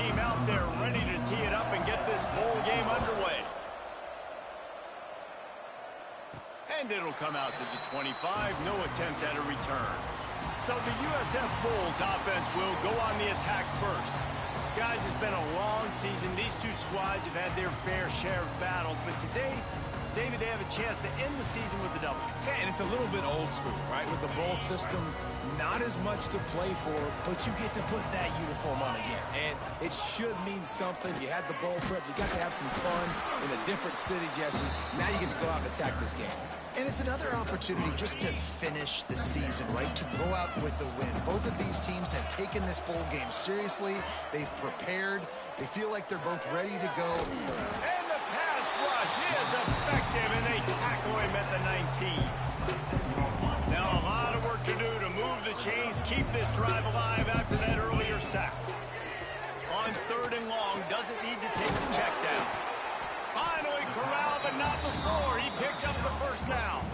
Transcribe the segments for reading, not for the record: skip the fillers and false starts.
team out there ready to tee it up and get this bowl game underway. And it'll come out to the 25. No attempt at a return. So the USF Bulls offense will go on the attack first. Guys, it's been a long season. These two squads have had their fair share of battles, but today, David, they have a chance to end the season with a double. Yeah, and it's a little bit old school, right? With the bowl system, not as much to play for, but you get to put that uniform on again. And it should mean something. You had the bowl prep. You got to have some fun in a different city, Jesse. Now you get to go out and attack this game. And it's another opportunity just to finish the season, right? To go out with a win. Both of these teams have taken this bowl game seriously. They've prepared. They feel like they're both ready to go. And the pass rush is effective, and they tackle him at the 19. Now a lot of work to do to move the chains, keep this drive alive after that earlier sack. On 3rd and long, doesn't need to take the check down. Finally corralled, but not before. He picked up the first down.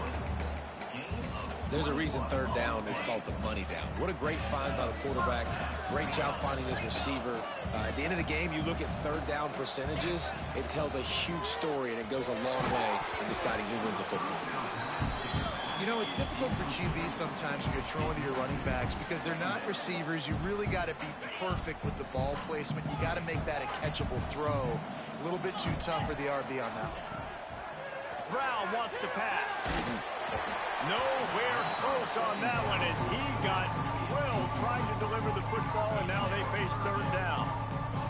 There's a reason 3rd down is called the money down. What a great find by the quarterback. Great job finding his receiver. At the end of the game, you look at 3rd down percentages. It tells a huge story, and it goes a long way in deciding who wins a football game. You know, it's difficult for QBs sometimes when you're throwing to your running backs because they're not receivers. You really got to be perfect with the ball placement. You got to make that a catchable throw. A little bit too tough for the RB on that. Brown wants to pass. Nowhere close on that one as he got drilled trying to deliver the football, and now they face 3rd down.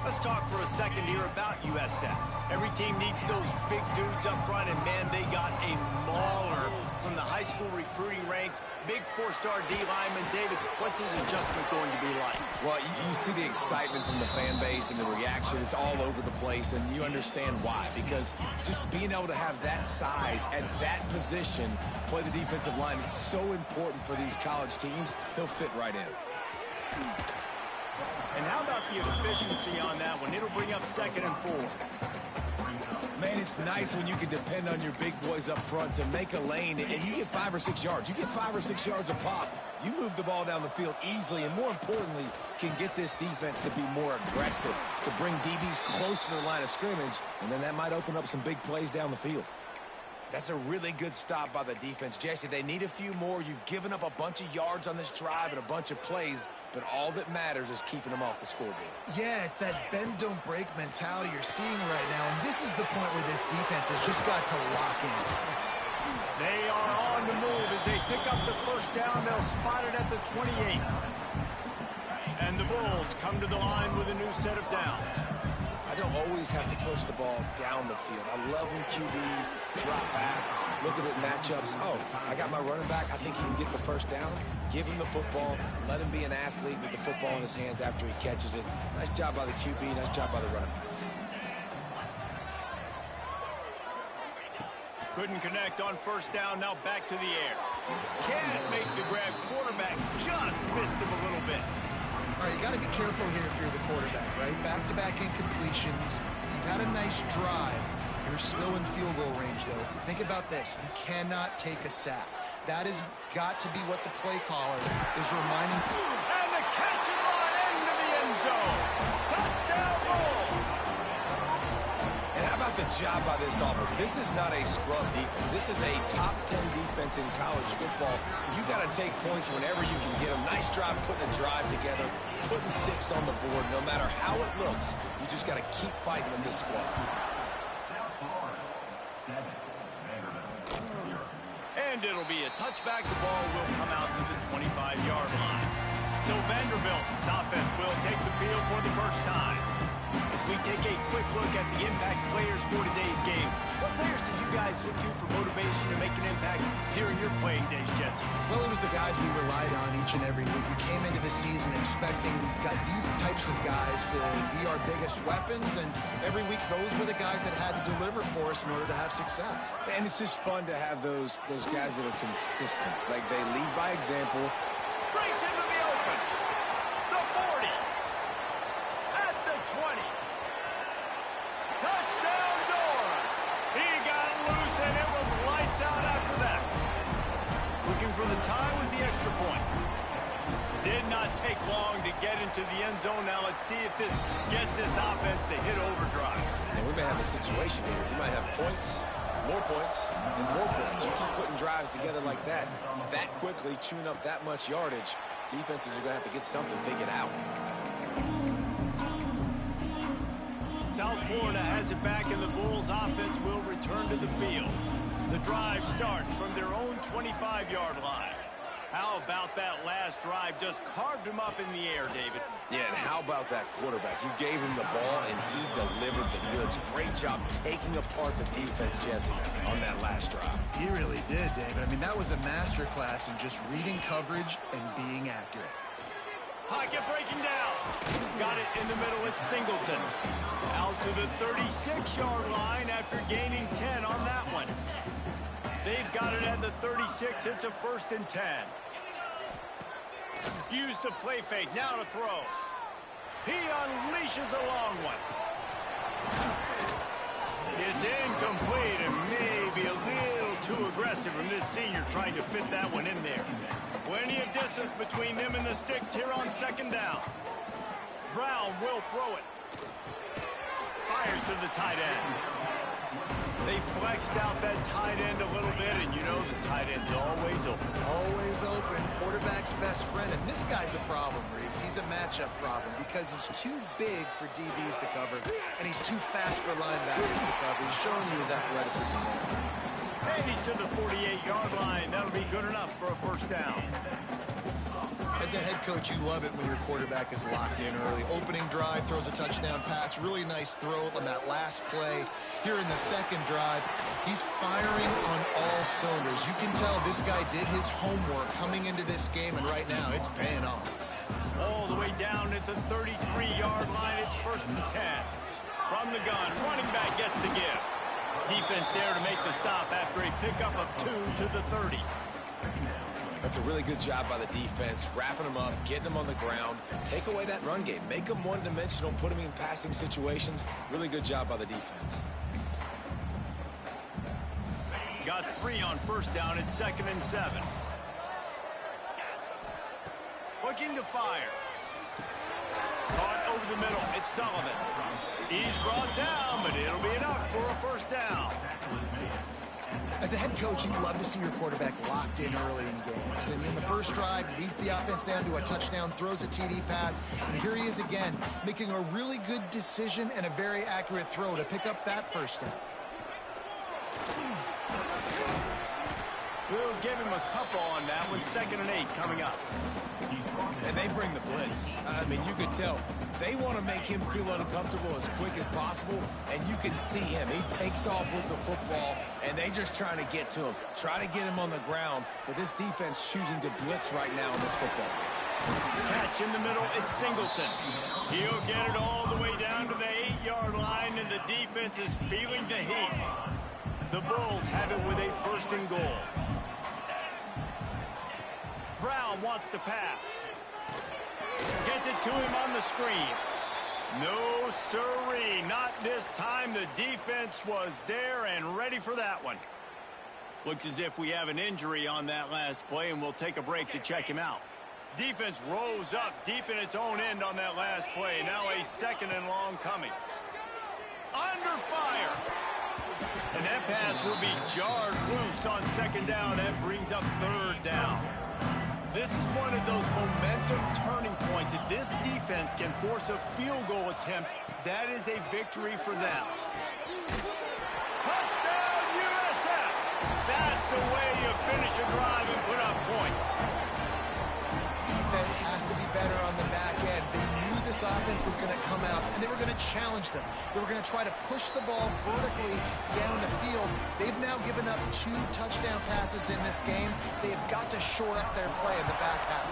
Let's talk for a second here about USF. Every team needs those big dudes up front, and man, they got a mauler from the high school recruiting ranks. Big 4-star D lineman. David, what's his adjustment going to be like? Well, you see the excitement from the fan base and the reaction. It's all over the place, and you understand why. Because just being able to have that size at that position, play the defensive line, is so important for these college teams. They'll fit right in. And how about the efficiency on that one? It'll bring up 2nd and 4. Man, it's nice when you can depend on your big boys up front to make a lane, and you get 5 or 6 yards. You get 5 or 6 yards a pop. You move the ball down the field easily, and more importantly, can get this defense to be more aggressive, to bring DBs closer to the line of scrimmage, and then that might open up some big plays down the field. That's a really good stop by the defense. Jesse, they need a few more. You've given up a bunch of yards on this drive and a bunch of plays, but all that matters is keeping them off the scoreboard. Yeah, it's that bend, don't break mentality you're seeing right now, and this is the point where this defense has just got to lock in. They are on the move as they pick up the first down. They'll spot it at the 28. And the Bulls come to the line with a new set of downs. I don't always have to push the ball down the field. I love when QBs drop back, look at it matchups. Oh, I got my running back. I think he can get the first down. Give him the football. Let him be an athlete with the football in his hands after he catches it. Nice job by the QB. Nice job by the running back. Couldn't connect on first down. Now back to the air. Can't make the grab. Quarterback just missed him a little bit. All right, you got to be careful here if you're the quarterback, right? Back-to-back incompletions. You've had a nice drive. You're still in field goal range, though. Think about this. You cannot take a sack. That has got to be what the play caller is reminding. And the catch and run into the end zone. Touchdown, Bulls. And how about the job by this offense? This is not a scrub defense. This is a top 10 defense in college football. You got to take points whenever you can get them. Nice job putting a drive together, putting 6 on the board. No matter how it looks, you just got to keep fighting in this squad. And it'll be a touchback. The ball will come out to the 25-yard line. So Vanderbilt's offense will take the field for the first time. As we take a quick look at the impact players for today's game, what players did you guys look to for motivation to make an impact during your playing days, Jesse? Well, it was the guys we relied on each and every week. We came into the season expecting these types of guys to be our biggest weapons, and every week those were the guys that had to deliver for us in order to have success. And it's just fun to have those guys that are consistent. Like, they lead by example. Breaks into the open. The 40. At the 20. Touchdown, Doors. He got loose, and it was lights out after that. Looking for the tie with the extra point. Did not take long to get into the end zone. Now let's see if this gets this offense to hit overdrive. And we may have a situation here. We might have points, and more points. You keep putting drives together like that quickly, chewing up that much yardage, defenses are going to have to get something figured out. South Florida has it back, and the Bulls offense will return to the field. The drive starts from their own 25-yard line. How about that last drive? Just carved him up in the air, David. Yeah, and how about that quarterback? You gave him the ball, and he delivered the goods. Great job taking apart the defense, Jesse, on that last drive. He really did, David. I mean, that was a masterclass in just reading coverage and being accurate. Pocket breaking down. Got it in the middle. It's Singleton. Out to the 36-yard line after gaining 10 on that one. They've got it at the 36. It's a 1st and 10. Use the play fake. Now to throw. He unleashes a long one. It's incomplete and maybe a little too aggressive from this senior trying to fit that one in there. Plenty of distance between them and the sticks here on 2nd down. Brown will throw it. Fires to the tight end. They flexed out that tight end a little bit, and you know the tight end's always open. Always open. Quarterback's best friend. And this guy's a problem, Reese. He's a matchup problem because he's too big for DBs to cover, and he's too fast for linebackers to cover. He's showing you his athleticism there. And he's to the 48-yard line. That'll be good enough for a 1st down. As a head coach, you love it when your quarterback is locked in early. Opening drive, throws a touchdown pass. Really nice throw on that last play. Here in the 2nd drive, he's firing on all cylinders. You can tell this guy did his homework coming into this game, and right now it's paying off. All the way down at the 33-yard line. It's 1st and 10. From the gun, running back gets the give. Defense there to make the stop after a pickup of 2 to the 30. That's a really good job by the defense, wrapping them up, getting them on the ground. Take away that run game. Make them one-dimensional, put them in passing situations. Really good job by the defense. Got 3 on 1st down. It's 2nd and 7. Looking to fire. Caught over the middle. It's Sullivan. He's brought down, but it'll be enough for a 1st down. As a head coach, you'd love to see your quarterback locked in early in games. And in the first drive, leads the offense down to a touchdown, throws a TD pass, and here he is again, making a really good decision and a very accurate throw to pick up that 1st down. We'll give him a couple on that one. 2nd and 8 coming up. And they bring the blitz. I mean, you could tell. They want to make him feel uncomfortable as quick as possible, and you can see him. He takes off with the football, and they just trying to get to him, try to get him on the ground, but this defense choosing to blitz right now in this football. Catch in the middle, it's Singleton. He'll get it all the way down to the 8-yard line, and the defense is feeling the heat. The Bulls have it with a 1st and goal. Brown wants to pass. Gets it to him on the screen. No siree, not this time. The defense was there and ready for that one. Looks as if we have an injury on that last play, and we'll take a break to check him out. Defense rose up deep in its own end on that last play. Now a 2nd and long coming. Under fire. And that pass will be jarred loose on 2nd down. That brings up 3rd down. This is one of those momentum turning points. If this defense can force a field goal attempt, that is a victory for them. Touchdown, USF! That's the way you finish a drive and put up points. Defense has to be better on the back end. They knew this offense was going to come out, and they were going to challenge them. They were going to try to push the ball vertically down the field. They've now given up 2 touchdown passes in this game. They have got to shore up their play in the back half.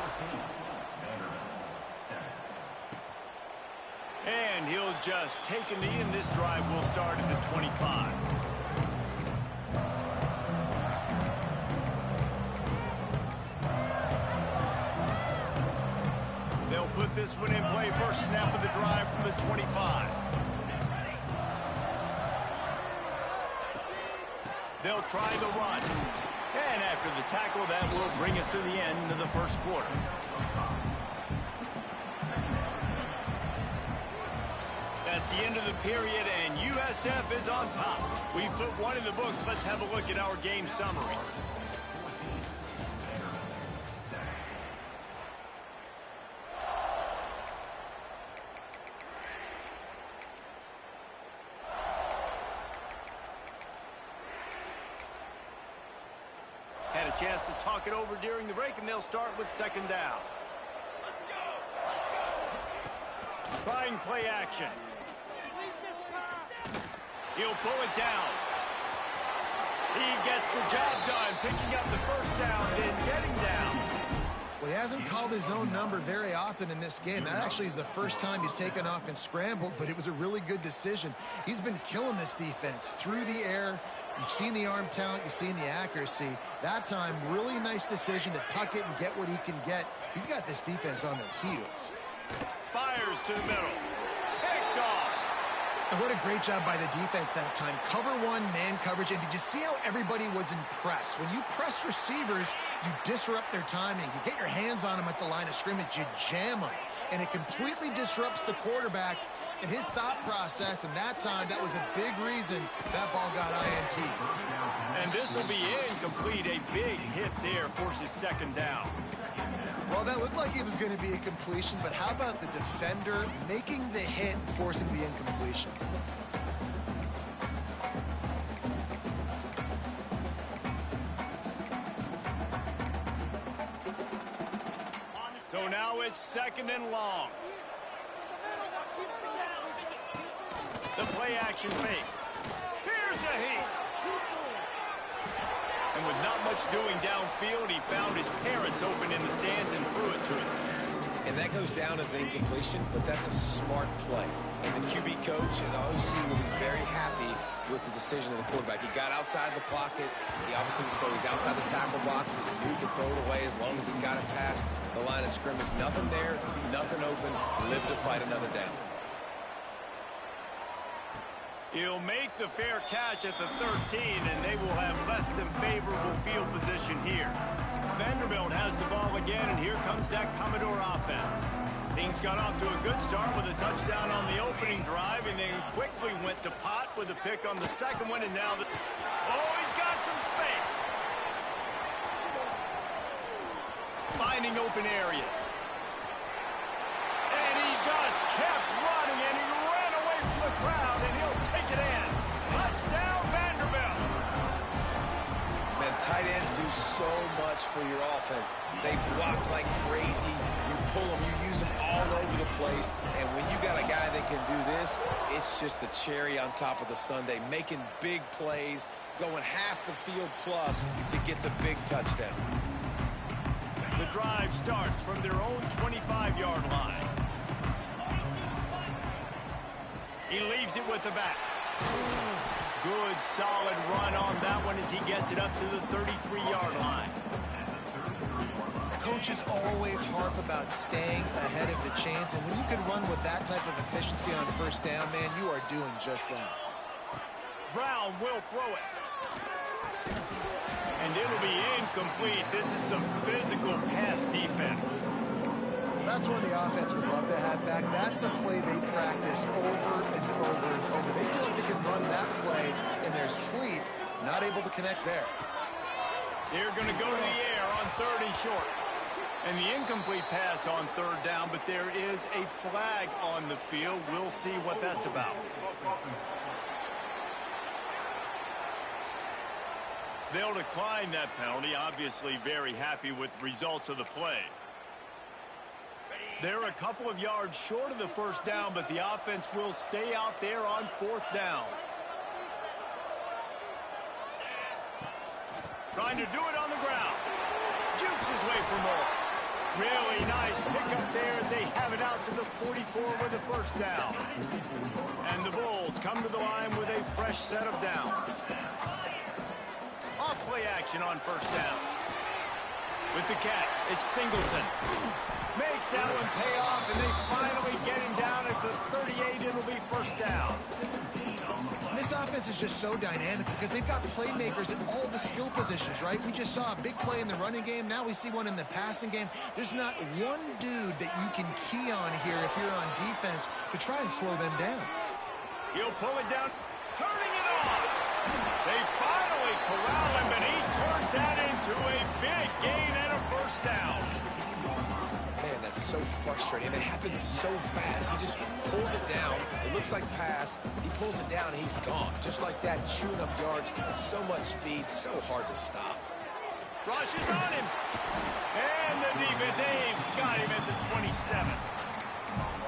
And he'll just take a knee, and this drive will start at the 25. They'll put this one in play. First snap of the drive from the 25. They'll try the run. And after the tackle, that will bring us to the end of the 1st quarter. the end of the period, and USF is on top. We put one in the books. Let's have a look at our game summary. Had a chance to talk it over during the break, and they'll start with second down. Trying play action. He'll pull it down. He gets the job done, picking up the first down and getting down. Well, he hasn't called his own number very often in this game. That actually is the first time he's taken off and scrambled, but it was a really good decision. He's been killing this defense through the air. You've seen the arm talent, you've seen the accuracy. That time, really nice decision to tuck it and get what he can get. He's got this defense on their heels. Fires to the middle. Picked off. And what a great job by the defense that time. Cover one, man coverage. And did you see how everybody was impressed? When you press receivers, you disrupt their timing. You get your hands on them at the line of scrimmage. You jam them. And it completely disrupts the quarterback and his thought process. And that time, that was a big reason that ball got INT. And this will be incomplete. A big hit there forces second down. Well, that looked like it was going to be a completion, but how about the defender making the hit, forcing the incompletion? So now it's second and long. The play action fake. Here's a heat. And with not much doing downfield, he found his parents open in the stands and threw it to him. And that goes down as an incompletion, but that's a smart play. And the QB coach and the OC will be very happy with the decision of the quarterback. He got outside the pocket. He obviously, so he's outside the tackle boxes. He knew he could throw it away as long as he got it past the line of scrimmage. Nothing there, nothing open. Live to fight another down. He'll make the fair catch at the 13, and they will have less than favorable field position here. Vanderbilt has the ball again, and here comes that Commodore offense. Things got off to a good start with a touchdown on the opening drive, and then quickly went to pot with a pick on the second one, and now oh, he's got some space. Finding open areas. And he just kept running, and he ran away from the crowd, and he'll take it in. Touchdown, Vanderbilt. Man, tight ends do so much for your offense. They block like crazy. You pull them, you use them all over the place. And when you got a guy that can do this, it's just the cherry on top of the sundae, making big plays, going half the field plus to get the big touchdown. The drive starts from their own 25-yard line. He leaves it with the back. Good, solid run on that one as he gets it up to the 33-yard line. Coaches always harp about staying ahead of the chains, and when you can run with that type of efficiency on first down, man, you are doing just that. Brown will throw it. And it'll be incomplete. This is some physical pass defense. That's one the offense would love to have back. That's a play they practice over and over and over. They feel like they can run that play in their sleep, not able to connect there. They're going to go to the air on third and short. And the incomplete pass on third down, but there is a flag on the field. We'll see what that's about. They'll decline that penalty, obviously very happy with the results of the play. They're a couple of yards short of the first down, but the offense will stay out there on fourth down. Trying to do it on the ground. Jukes his way for more. Really nice pickup there as they have it out to the 44 with the first down. And the Bulls come to the line with a fresh set of downs. Off play action on first down. With the catch, it's Singleton. Makes that one pay off, and they finally get him down at the 38. It'll be first down. This offense is just so dynamic because they've got playmakers at all the skill positions, right? We just saw a big play in the running game. Now we see one in the passing game. There's not one dude that you can key on here if you're on defense to try and slow them down. He'll pull it down, turning it on. They finally corral him, and he turns that into a big gain and a first down. Man, that's so frustrating. It happens so fast. He just pulls it down. It looks like pass. He pulls it down, and he's gone. Just like that, chewing up yards. So much speed, so hard to stop. Rush is on him. And the defense, they've got him at the 27.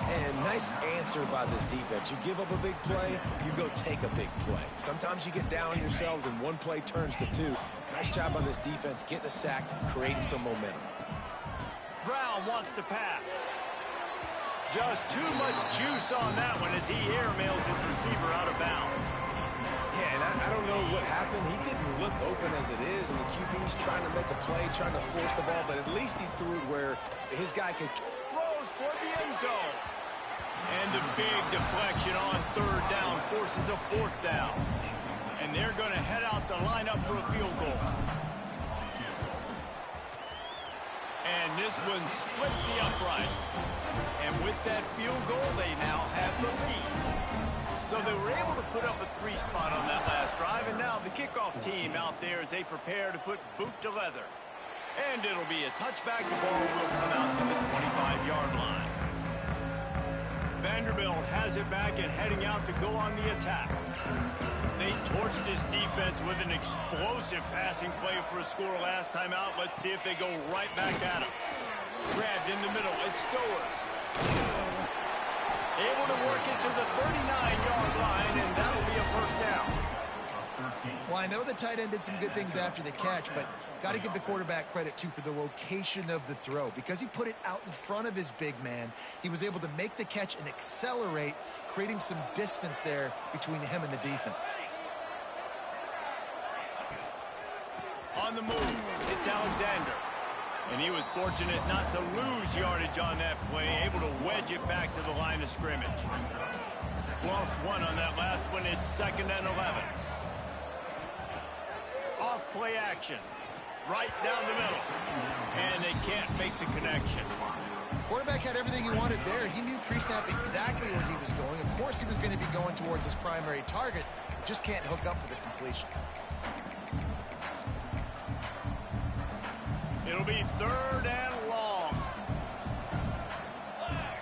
And nice answer by this defense. You give up a big play, you go take a big play. Sometimes you get down on yourselves and one play turns to two. Nice job by this defense, getting a sack, creating some momentum. Brown wants to pass. Just too much juice on that one as he airmails his receiver out of bounds. Yeah, and I don't know what happened. He didn't look open as it is, and the QB's trying to make a play, trying to force the ball, but at least he threw it where his guy could. Throws for the end zone. And the big deflection on third down forces a fourth down. And they're going to head out to line up for a field goal. And this one splits the uprights. And with that field goal, they now have the lead. So they were able to put up a 3 spot on that last drive, and now the kickoff team out there as they prepare to put boot to leather. And it'll be a touchback. The ball will come out to the 25-yard line. Vanderbilt has it back and heading out to go on the attack. They torched this defense with an explosive passing play for a score last time out. Let's see if they go right back at him. Grabbed in the middle. It's Stowers. Able to work it to the 39-yard line, and that'll be a first down. Well, I know the tight end did some good things after the catch, but got to give the quarterback credit, too, for the location of the throw. Because he put it out in front of his big man, he was able to make the catch and accelerate, creating some distance there between him and the defense. On the move, it's Alexander. And he was fortunate not to lose yardage on that play, able to wedge it back to the line of scrimmage. Lost one on that last one. It's 2nd and 11. Off play action. Right down the middle. And they can't make the connection. Quarterback had everything he wanted there. He knew pre-snap exactly where he was going. Of course he was going to be going towards his primary target. Just can't hook up for the completion. It'll be 3rd and long.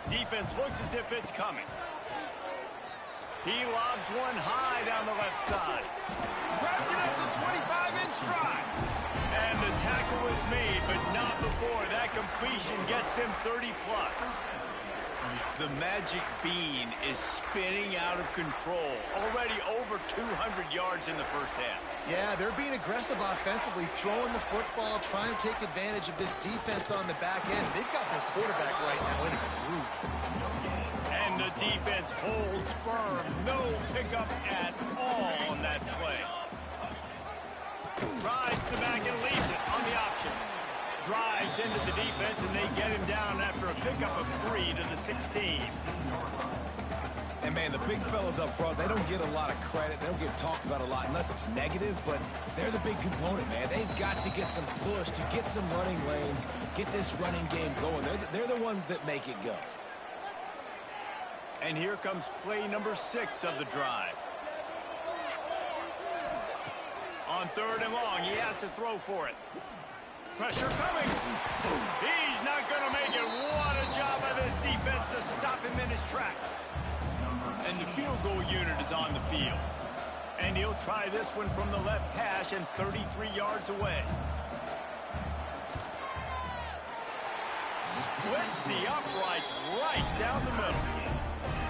Defense looks as if it's coming. He lobs one high down the left side. Grabs it at the 25 in stride. And the tackle is made, but not before. That completion gets him 30-plus. The magic bean is spinning out of control. Already over 200 yards in the first half. Yeah, they're being aggressive offensively, throwing the football, trying to take advantage of this defense on the back end. They've got their quarterback right now in a groove. And the defense holds firm. No pickup at all on that play. Rides the back and leaves it on the option. Drives into the defense, and they get him down after a pickup of 3 to the 16. And, man, the big fellas up front, they don't get a lot of credit. They don't get talked about a lot unless it's negative, but they're the big component, man. They've got to get some push to get some running lanes, get this running game going. They're the ones that make it go. And here comes play number 6 of the drive. On 3rd and long, he has to throw for it. Pressure coming. He's not going to make it. What a job by this defense to stop him in his tracks. And the field goal unit is on the field. And he'll try this one from the left hash and 33 yards away. Splits the uprights right down the middle.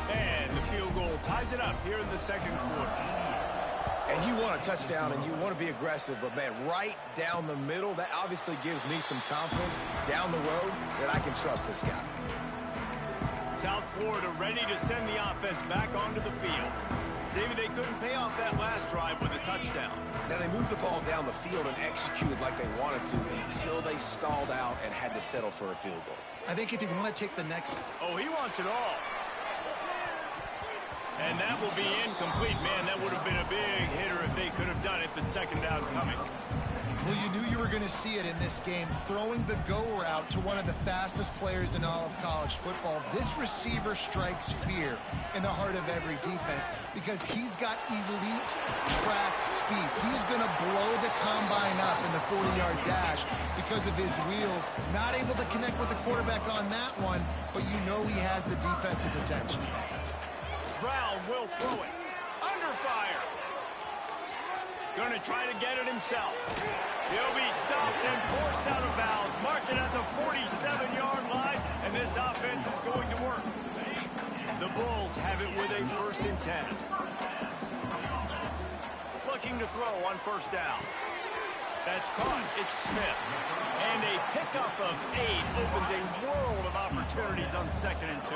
And the field goal ties it up here in the 2nd quarter. And you want a touchdown and you want to be aggressive, but, man, right down the middle, that obviously gives me some confidence down the road that I can trust this guy. South Florida ready to send the offense back onto the field. Maybe they couldn't pay off that last drive with a touchdown. Now, they moved the ball down the field and executed like they wanted to until they stalled out and had to settle for a field goal. I think if you want to take the next... Oh, he wants it all. And that will be incomplete. Man, that would have been a big hitter if they could have done it, but second down coming. Well, you knew you were going to see it in this game, throwing the go route to one of the fastest players in all of college football. This receiver strikes fear in the heart of every defense because he's got elite track speed. He's going to blow the combine up in the 40-yard dash because of his wheels. Not able to connect with the quarterback on that one, but you know he has the defense's attention. Brown will throw it. Under fire. Going to try to get it himself. He'll be stopped and forced out of bounds. Marked it at the 47-yard line, and this offense is going to work. The Bulls have it with a 1st and 10. Looking to throw on 1st down. That's caught. It's Smith. And a pickup of 8 opens a world of opportunities on 2nd and 2.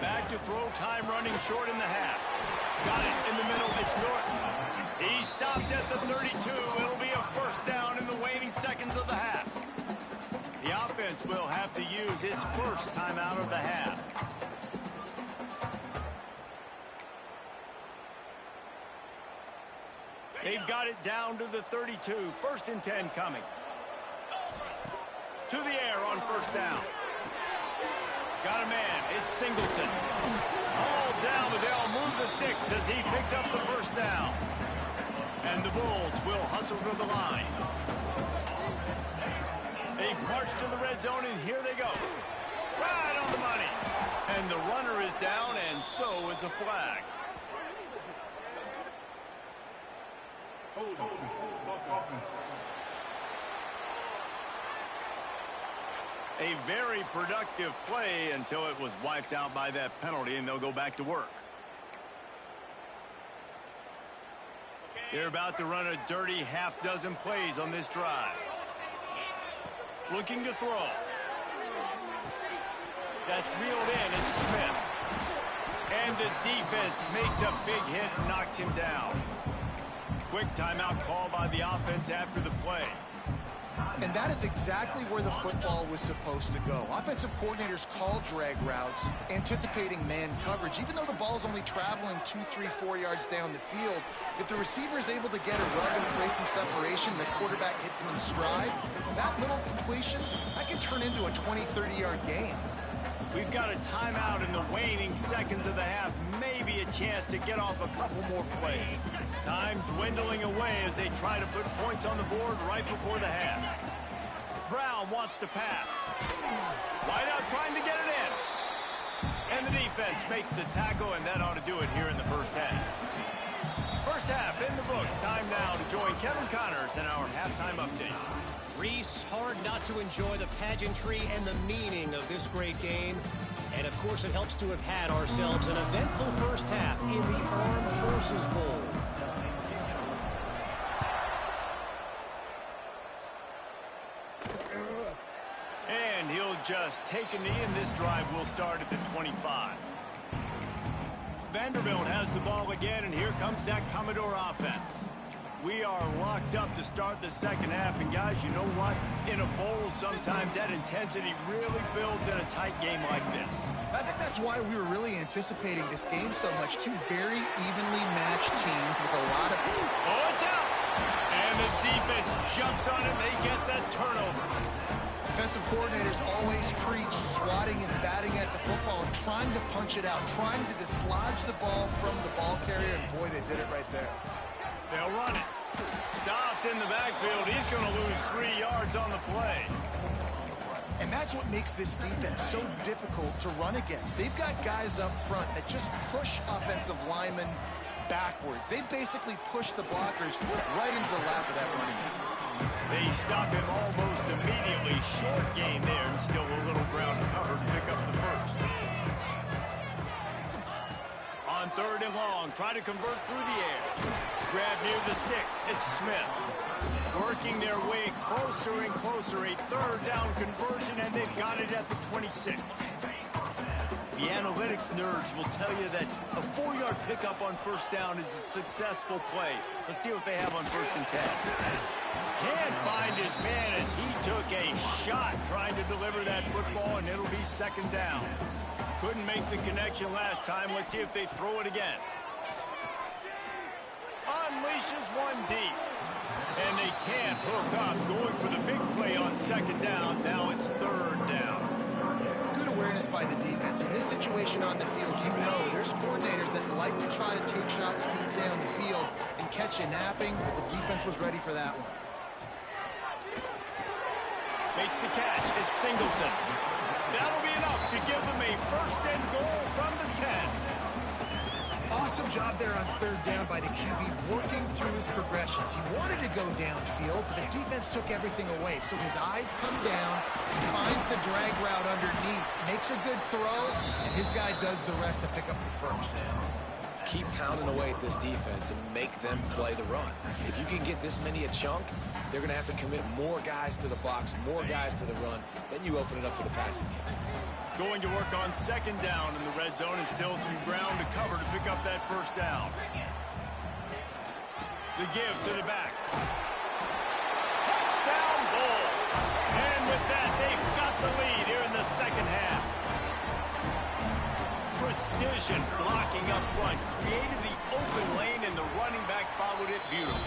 Back to throw, time running short in the half. Got it in the middle. It's Norton. He stopped at the 32. It'll be a 1st down in the waning seconds of the half. The offense will have to use its 1st timeout of the half. They've got it down to the 32. 1st and 10 coming. To the air on 1st down. Got a man. It's Singleton. All down, but they'll move the sticks as he picks up the 1st down. And the Bulls will hustle to the line. They march to the red zone, and here they go. Right on the money. And the runner is down, and so is a flag. A very productive play until it was wiped out by that penalty, and they'll go back to work. They're about to run a dirty half-dozen plays on this drive. Looking to throw. That's reeled in. It's Smith. And the defense makes a big hit and knocks him down. Quick timeout call by the offense after the play. And that is exactly where the football was supposed to go. Offensive coordinators call drag routes, anticipating man coverage. Even though the ball's only traveling 2, 3, 4 yards down the field, if the receiver is able to get a run and create some separation, the quarterback hits him in stride, that little completion, that can turn into a 20, 30-yard game. We've got a timeout in the waning seconds of the half. Maybe a chance to get off a couple more plays. Time dwindling away as they try to put points on the board right before the half. Brown wants to pass. Wide out trying to get it in. And the defense makes the tackle, and that ought to do it here in the 1st half. 1st half in the books. Time now to join Kevin Connors in our halftime update. Reese, hard not to enjoy the pageantry and the meaning of this great game. And, of course, it helps to have had ourselves an eventful 1st half in the Armed Forces Bowl. And he'll just take a knee, and this drive will start at the 25. Vanderbilt has the ball again, and here comes that Commodore offense. We are locked up to start the 2nd half, and guys, you know what? In a bowl, sometimes that intensity really builds in a tight game like this. I think that's why we were really anticipating this game so much. 2 very evenly matched teams with a lot of... Oh, it's out! And the defense jumps on it. They get that turnover. Defensive coordinators always preach swatting and batting at the football and trying to punch it out, trying to dislodge the ball from the ball carrier, and boy, they did it right there. They'll run it. Stopped in the backfield. He's going to lose 3 yards on the play. And that's what makes this defense so difficult to run against. They've got guys up front that just push offensive linemen backwards. They basically push the blockers right into the lap of that running back. They stop him almost immediately. Short gain there, and still a little ground cover to pick up the 1st. On 3rd and long, try to convert through the air. Grab near the sticks. It's Smith. Working their way closer and closer. A 3rd down conversion, and they've got it at the 26. The analytics nerds will tell you that a 4-yard pickup on 1st down is a successful play. Let's see what they have on 1st and 10. Can't find his man as he took a shot trying to deliver that football, and it'll be 2nd down. Couldn't make the connection last time. Let's see if they throw it again. Unleashes one deep. And they can't hook up. Going for the big play on second down. Now it's third down. Good awareness by the defense. In this situation on the field, you know there's coordinators that like to try to take shots deep down the field and catch you napping, but the defense was ready for that one. Makes the catch. It's Singleton. That'll be enough to give them a first and goal from the 10. Awesome job there on third down by the QB, working through his progressions. He wanted to go downfield, but the defense took everything away. So his eyes come down, he finds the drag route underneath, makes a good throw, and his guy does the rest to pick up the first. Keep pounding away at this defense and make them play the run. If you can get this many a chunk, they're going to have to commit more guys to the box, more guys to the run. Then you open it up for the passing game. Going to work on second down in the red zone, and still some ground to cover to pick up that first down. The give to the back. Touchdown Bulls. And with that, they've got the lead here in the second half. Precision blocking up front created the open lane, and the running back followed it beautifully.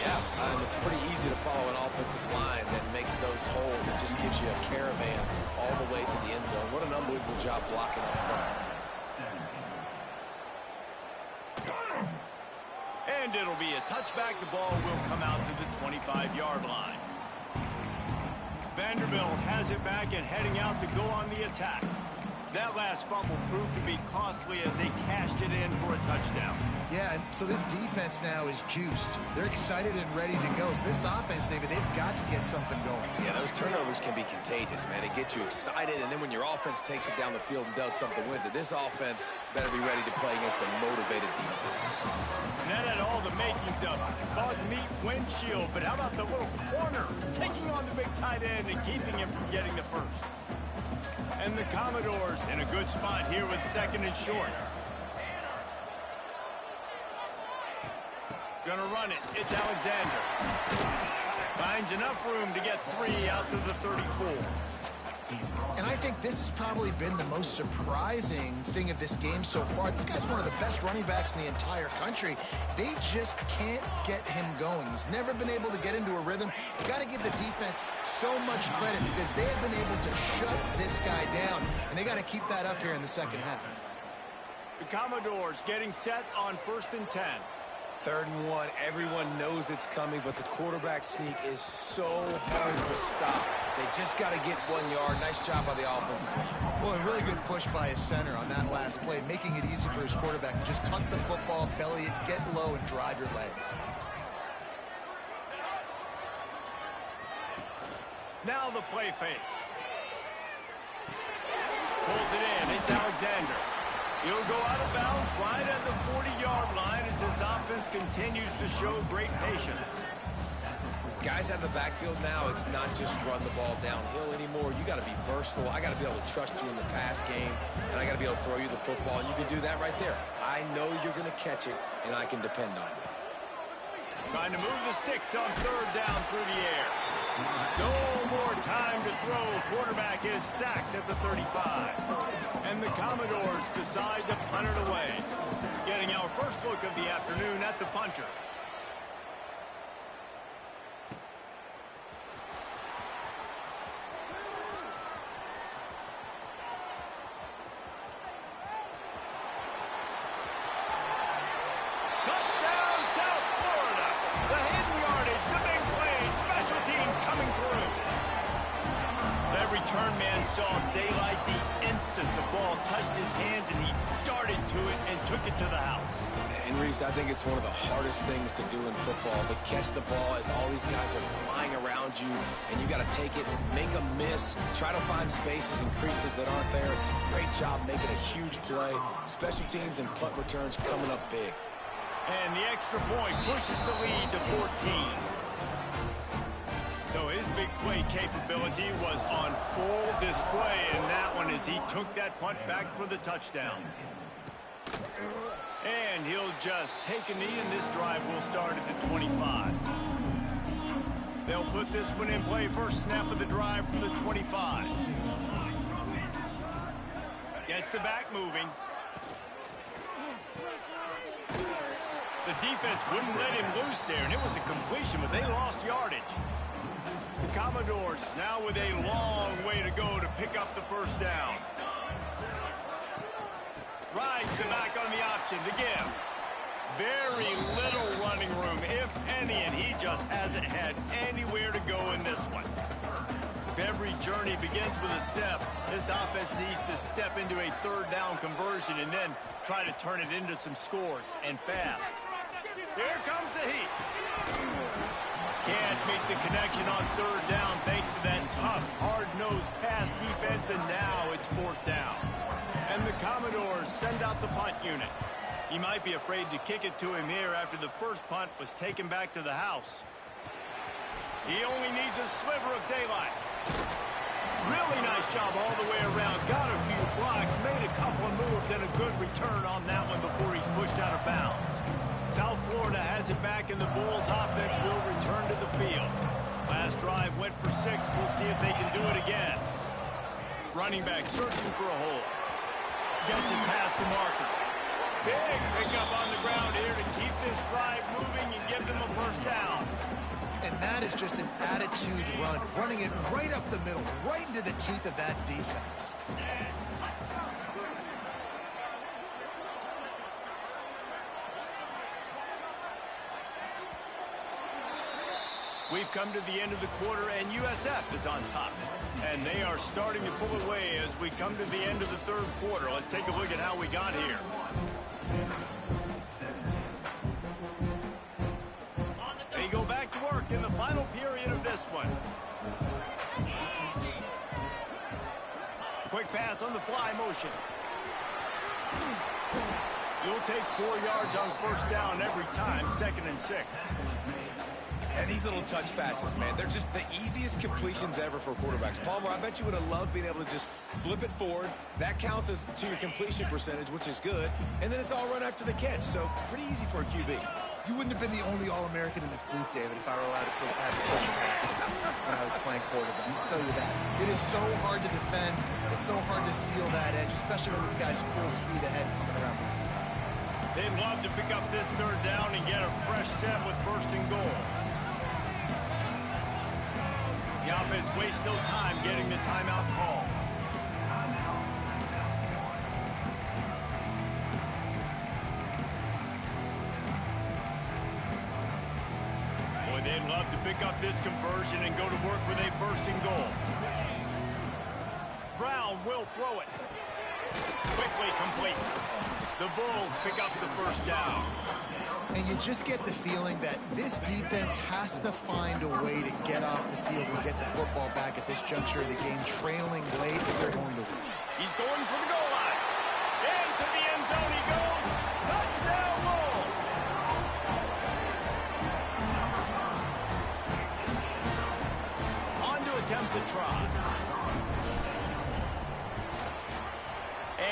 Yeah, it's pretty easy to follow an offensive line that makes those holes and just gives you a caravan all the way to the end zone. What an unbelievable job blocking up front. And it'll be a touchback. The ball will come out to the 25-yard line. Vanderbilt has it back and heading out to go on the attack. That last fumble proved to be costly as they cashed it in for a touchdown. Yeah, and so this defense now is juiced. They're excited and ready to go. So this offense, David, they've got to get something going. Yeah, those turnovers can be contagious, man. It gets you excited, and then when your offense takes it down the field and does something with it, this offense better be ready to play against a motivated defense. And that had all the makings of bug meat windshield, but how about the little corner taking on the big tight end and keeping him from getting the first? And the Commodores in a good spot here with second and short. Gonna run it. It's Alexander. Finds enough room to get 3 out to the 34. And I think this has probably been the most surprising thing of this game so far. This guy's one of the best running backs in the entire country. They just can't get him going. He's never been able to get into a rhythm. You got to give the defense so much credit because they have been able to shut this guy down, and they got to keep that up here in the second half. The Commodores getting set on 1st and 10. 3rd and 1, everyone knows it's coming, but the quarterback sneak is so hard to stop. They just got to get 1 yard. Nice job by the offensive line. Well, a really good push by his center on that last play, making it easy for his quarterback to just tuck the football, belly it, get low, and drive your legs. Now the play fake. Pulls it in. It's Alexander. He'll go out of bounds right at the 40-yard line as this offense continues to show great patience. Guys out of the backfield now, it's not just run the ball downhill anymore. You got to be versatile. I got to be able to trust you in the pass game, and I got to be able to throw you the football, and you can do that right there. I know you're going to catch it, and I can depend on you. Trying to move the sticks on 3rd down through the air. No more time to throw. Quarterback is sacked at the 35. And the Commodores decide to punt it away. Getting our first look of the afternoon at the punter. Touchdown, South Florida. The hidden yardage, the big play, special teams coming through. That return man saw daylight the instant the ball touched his hands, and he darted to it and took it to the house. And Reese, I think it's one of the hardest things to do in football, to catch the ball as all these guys are flying around you, and you got to take it, make a miss, try to find spaces and creases that aren't there. Great job making a huge play. Special teams and punt returns coming up big. And the extra point pushes the lead to 14. So his big play capability was on full display in that one as he took that punt back for the touchdown. And he'll just take a knee, and this drive will start at the 25. They'll put this one in play. First snap of the drive from the 25. Gets the back moving. The defense wouldn't let him loose there, and it was a completion, but they lost yardage. The Commodores now with a long way to go to pick up the first down. Rides the back on the option to give. Very little running room, if any, and he just hasn't had anywhere to go in this one. If every journey begins with a step, this offense needs to step into a third down conversion and then try to turn it into some scores, and fast. Here comes the heat. Can't make the connection on third down thanks to that tough, hard-nosed pass defense, and now it's fourth down. And the Commodores send out the punt unit. He might be afraid to kick it to him here after the first punt was taken back to the house. He only needs a sliver of daylight. Really nice job all the way around. Got a few blocks, made a couple of moves, and a good return on that one before he's pushed out of bounds. South Florida has it back, and the Bulls offense will return to the field. Last drive went for 6. We'll see if they can do it again. Running back searching for a hole. Gets it past the marker. Big pickup on the ground here to keep this drive moving and give them a first down. And that is just an attitude run, running it right up the middle, right into the teeth of that defense. We've come to the end of the quarter, and USF is on top. And they are starting to pull away as we come to the end of the third quarter. Let's take a look at how we got here. They go back to work in the final period of this one. Quick pass on the fly motion. You'll take 4 yards on first down every time, 2nd and 6. And these little touch passes, man, they're just the easiest completions ever for quarterbacks. Palmer, I bet you would have loved being able to just flip it forward. That counts as to your completion percentage, which is good. And then it's all run after the catch, so pretty easy for a QB. You wouldn't have been the only All-American in this booth, David, if I were allowed to have push passes when I was playing quarterback. I'll tell you that. It is so hard to defend. It's so hard to seal that edge, especially when this guy's full speed ahead coming around the inside. They'd love to pick up this third down and get a fresh set with 1st and goal. The offense wastes no time getting the timeout call. Boy, they'd love to pick up this conversion and go to work with a 1st and goal. Brown will throw it. Quickly complete. The Bulls pick up the first down. And you just get the feeling that this defense has to find a way to get off the field and get the football back at this juncture of the game, trailing late if they're going to win. He's going for the goal line. Into the end zone he goes. Touchdown, Bulls. On to attempt the try.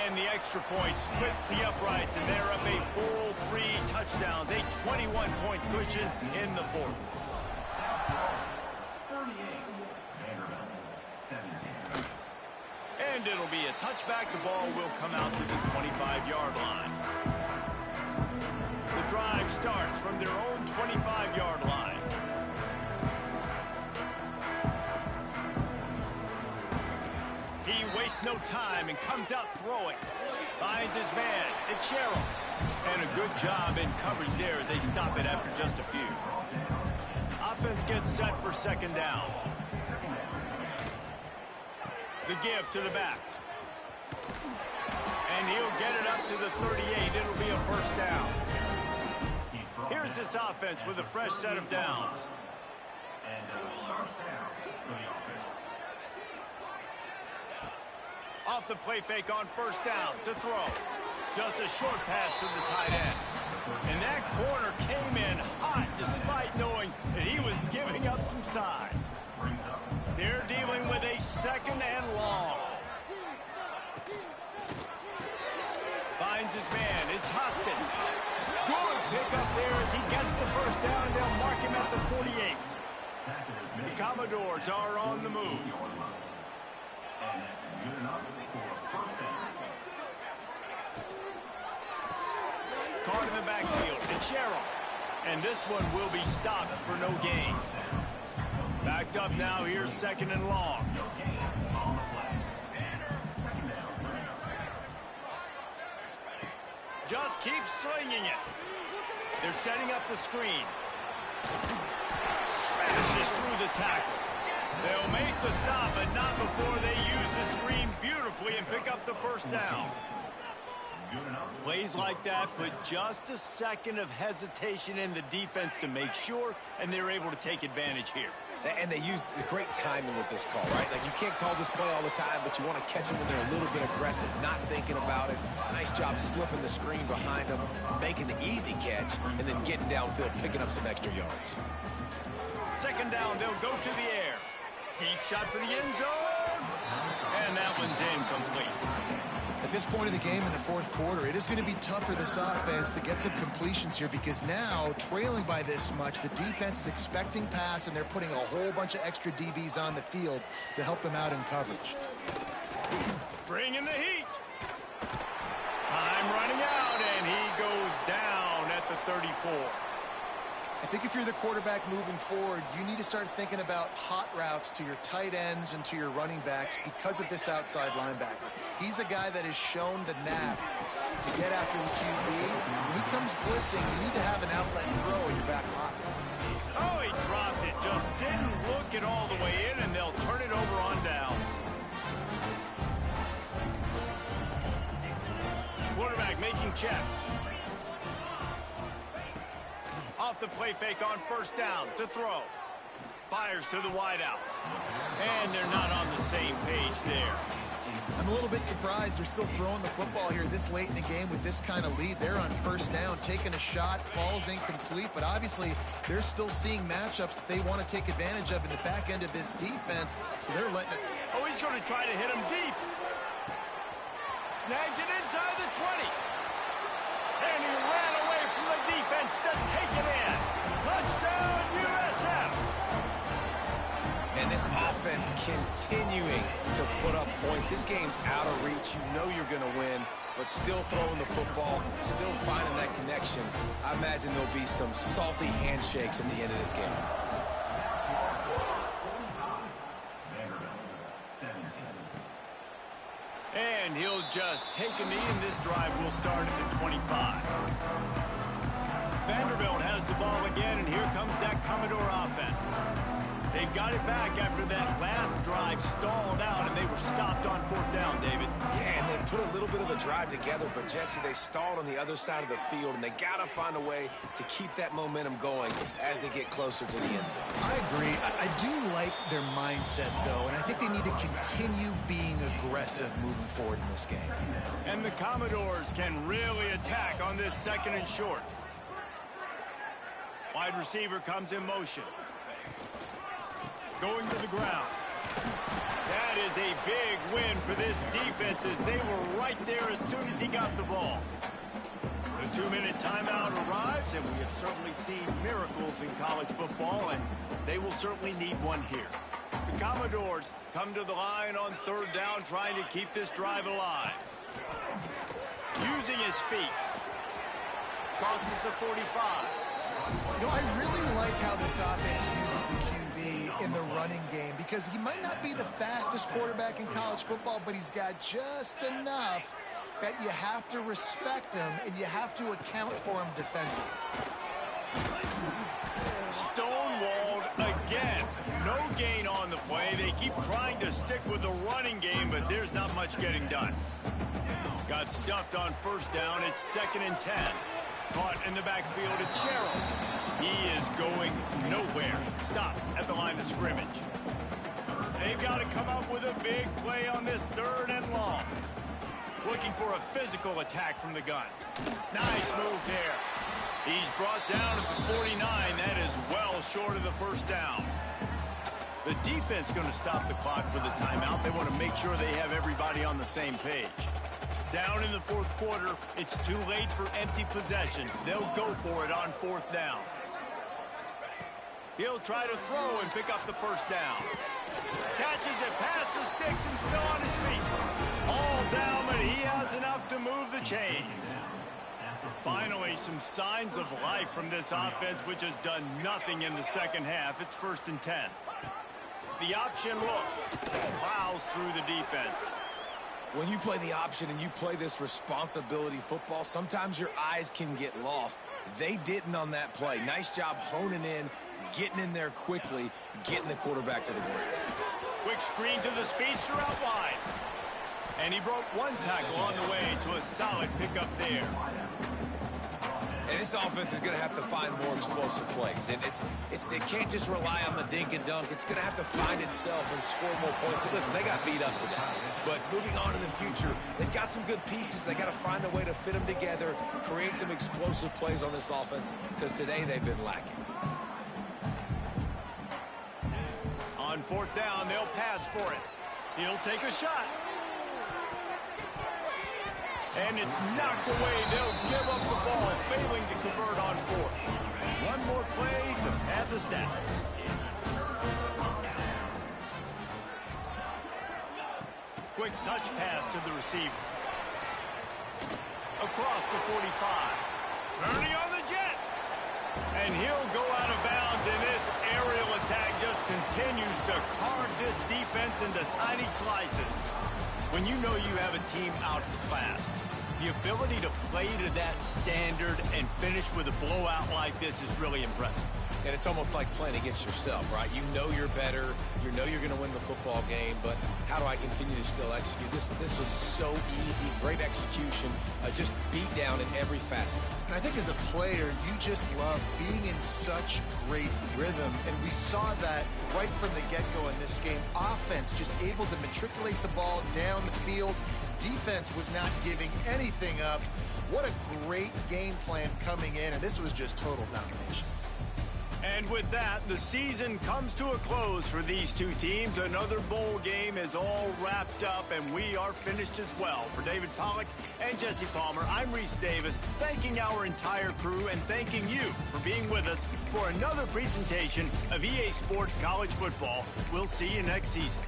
And the extra point splits the uprights, and they're up a full 3 touchdowns, a 21-point cushion in the 4th. And it'll be a touchback. The ball will come out to the 25-yard line. The drive starts from their own 25-yard line. He wastes no time and comes out throwing. Finds his man. It's Sherrill. And a good job in coverage there as they stop it after just a few. Offense gets set for 2nd down. The give to the back. And he'll get it up to the 38. It'll be a 1st down. Here's this offense with a fresh set of downs. And first down for the offense. Off the play fake on 1st down to throw. Just a short pass to the tight end. And that corner came in hot despite knowing that he was giving up some size. They're dealing with a 2nd and long. Finds his man. It's Hoskins. Good pickup there as he gets the 1st down, and they'll mark him at the 48. The Commodores are on the move. And that's good enough for 1st down. caught in the backfield. It's Sherrill. And this one will be stopped for no gain. Backed up now. Here's 2nd and long. Just keep slinging it. They're setting up the screen. Smashes through the tackle. They'll make the stop, but not before they use the screen beautifully and pick up the first down. Plays like that put just a second of hesitation in the defense to make sure, and they're able to take advantage here. And they use great timing with this call, right? Like, you can't call this play all the time, but you want to catch them when they're a little bit aggressive, not thinking about it. Nice job slipping the screen behind them, making the easy catch, and then getting downfield, picking up some extra yards. 2nd down, they'll go to the air. Deep shot for the end zone. And that one's incomplete. At this point of the game in the 4th quarter, it is going to be tough for this offense to get some completions here because now, trailing by this much, the defense is expecting pass, and they're putting a whole bunch of extra DBs on the field to help them out in coverage. Bringing the heat. Time running out, and he goes down at the 34. I think if you're the quarterback moving forward, you need to start thinking about hot routes to your tight ends and to your running backs because of this outside linebacker. He's a guy that has shown the knack to get after the QB. When he comes blitzing, you need to have an outlet throw in your back pocket. Oh, he dropped it. Just didn't look it all the way in, and they'll turn it over on downs. Quarterback making checks. Off the play fake on 1st down to throw. Fires to the wideout. And they're not on the same page there. I'm a little bit surprised they're still throwing the football here this late in the game with this kind of lead. They're on 1st down, taking a shot, falls incomplete, but obviously they're still seeing matchups that they want to take advantage of in the back end of this defense, so they're letting it... Oh, he's going to try to hit him deep. Snags it inside the 20. And he ran away from the defense to take it in. Touchdown, USF. And this offense continuing to put up points. This game's out of reach. You know you're going to win, but still throwing the football, still finding that connection. I imagine there'll be some salty handshakes at the end of this game. And he'll just take a knee, and this drive will start at the 25. Vanderbilt has the ball again, and here comes that Commodore offense. They've got it back after that last drive stalled out, and they were stopped on 4th down, David. Yeah, and they put a little bit of a drive together, but, Jesse, they stalled on the other side of the field, and they got to find a way to keep that momentum going as they get closer to the end zone. I agree. I do like their mindset, though, and I think they need to continue being aggressive moving forward in this game. And the Commodores can really attack on this 2nd and short. Wide receiver comes in motion. Going to the ground. That is a big win for this defense as they were right there as soon as he got the ball. The 2-minute timeout arrives, and we have certainly seen miracles in college football, and they will certainly need one here. The Commodores come to the line on 3rd down, trying to keep this drive alive. Using his feet. Crosses the 45. You know, I really like how this offense uses the QB in the running game because he might not be the fastest quarterback in college football, but he's got just enough that you have to respect him and you have to account for him defensively. Stonewalled again. No gain on the play. They keep trying to stick with the running game, but there's not much getting done. Got stuffed on 1st down. It's 2nd and 10. Caught in the backfield, it's Sherrill. He is going nowhere. Stop at the line of scrimmage. They've got to come up with a big play on this 3rd and long. Looking for a physical attack from the gun. Nice move there. He's brought down at the 49. That is well short of the 1st down. The defense going to stop the clock for the timeout. They want to make sure they have everybody on the same page. Down in the 4th quarter, it's too late for empty possessions. They'll go for it on 4th down. He'll try to throw and pick up the 1st down. Catches it past the sticks and still on his feet. All down, but he has enough to move the chains. Finally, some signs of life from this offense, which has done nothing in the second half. It's 1st and 10. The option look plows through the defense. When you play the option and you play this responsibility football, sometimes your eyes can get lost. They didn't on that play. Nice job honing in, getting in there quickly, getting the quarterback to the ground. Quick screen to the speedster out wide. And he broke one tackle on the way to a solid pickup there. And this offense is going to have to find more explosive plays. And it can't just rely on the dink and dunk. It's going to have to find itself and score more points. And listen, they got beat up today. But moving on in the future, they've got some good pieces. They got to find a way to fit them together, create some explosive plays on this offense, because today they've been lacking. On 4th down, they'll pass for it. He'll take a shot. And it's knocked away. They'll give up the ball, failing to convert on 4th. One more play to pad the stats. Quick touch pass to the receiver. Across the 45. Turning on the Jets. And he'll go out of bounds, and this aerial attack just continues to carve this defense into tiny slices. When you know you have a team outclassed, the ability to play to that standard and finish with a blowout like this is really impressive. And it's almost like playing against yourself, right? You know you're better. You know you're going to win the football game, but how do I continue to still execute? This was so easy. Great execution. Just beat down in every facet. And I think as a player, you just love being in such great rhythm. And we saw that right from the get-go in this game. Offense just able to matriculate the ball down the field. Defense was not giving anything up. What a great game plan coming in, and this was just total domination. And with that, the season comes to a close for these two teams. Another bowl game is all wrapped up, and we are finished as well. For David Pollack and Jesse Palmer, I'm Reese Davis, thanking our entire crew and thanking you for being with us for another presentation of EA Sports College Football. We'll see you next season.